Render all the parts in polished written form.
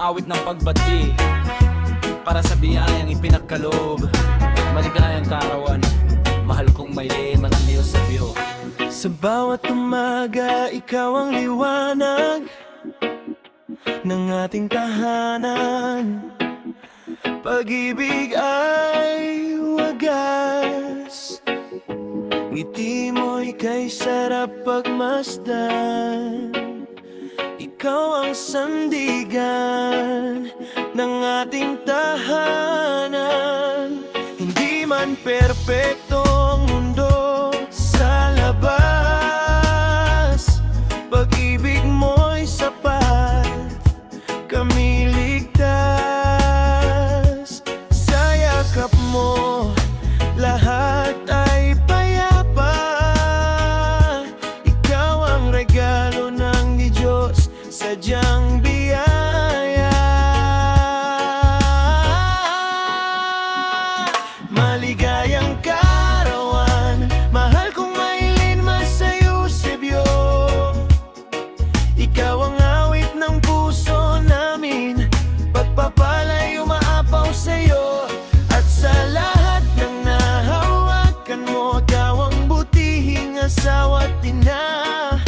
awit ng pagbati para sa biyayang ipinagkaloob. Maligayang karawan, mahal kong Maylin, mananiyo sa Biyo. Sa bawat umaga, ikaw ang liwanag ng ating tahanan. Pag-ibig ay wagas, ngiti mo'y kay sarap pagmasdan. Ikaw ang sandigan ng ating tahanan. Hindi man perpekto ang mundo sa labas, pag-ibig mo'y sapat, kami ligtas. Sa yakap mo, lahat ay payapa. Ikaw ang regalo ng Diyos, sadyang biyaya. Maligayang karawan, mahal kong Maylin, masayo Sebyo. Ikaw ang awit ng puso namin, pagpapala'y umaapaw sa'yo. At sa lahat ng nahawakan mo, ikaw ang butihing asawa't ina,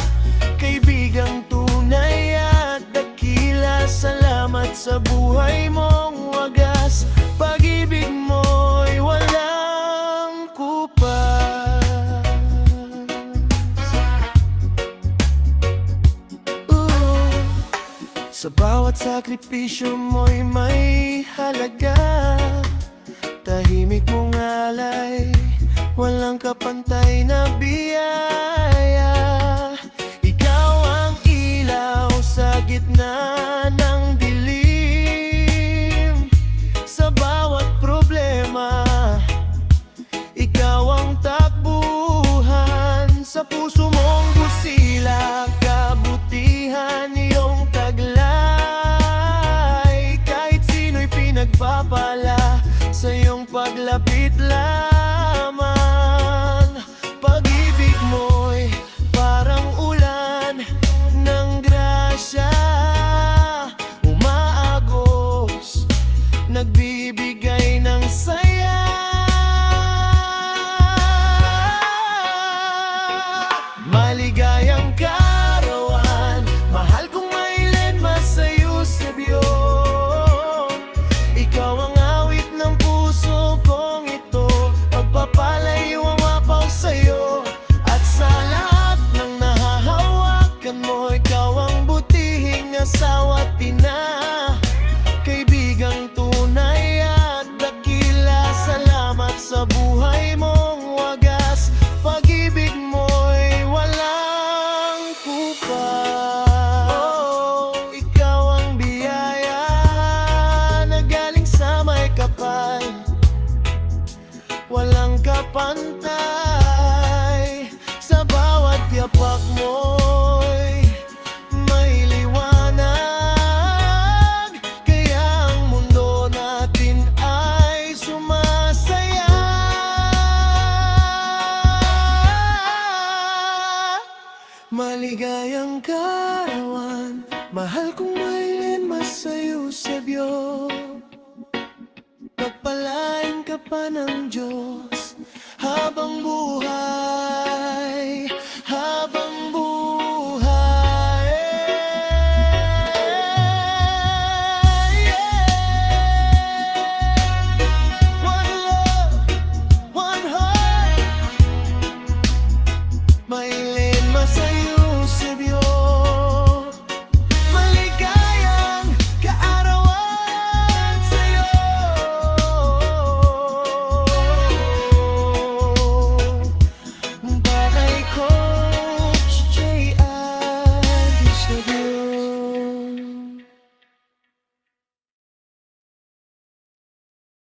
kaibigang tunay at dakila. Salamat sa buhay mong wagas, pag-ibig mo'y walang kupas. Sa bawat sakripisyo mo'y may halaga, tahimik mong alay, walang kapantay na biyaya. Ikaw ang ilaw sa gitna ng dilim, sa bawat problema, ikaw ang takbuhan. Sa puso mong busila, kabutihan iyong taglay. Kahit sino'y pinagpapala sa iyong paglapit lamang. Pag-ibig mo'y parang ulan ng grasya, umaagos, nagbibigay ng saya. Maligayang karawan, mahal kong Maylin, masayo Sebyo. Ikaw ang awit ng puso kong ito, pagpapala'y umapaw sa'yo. At sa lahat ng nahahawakan mo, ikaw ang butihing asawa't ina, kaibigang tunay at dakila. Salamat sa buhay mong wagas, pag-ibig mo'y walang kupas. Oh, ikaw ang biyaya na galing sa may kapal, walang kapantay. Sa bawat yapak mo'y may liwanag, kaya ang mundo natin ay sumasaya. Maligayang karawan, mahal kong Maylin, masayo Sebyo. Pagpalain ka pa ng Diyos habang buhay.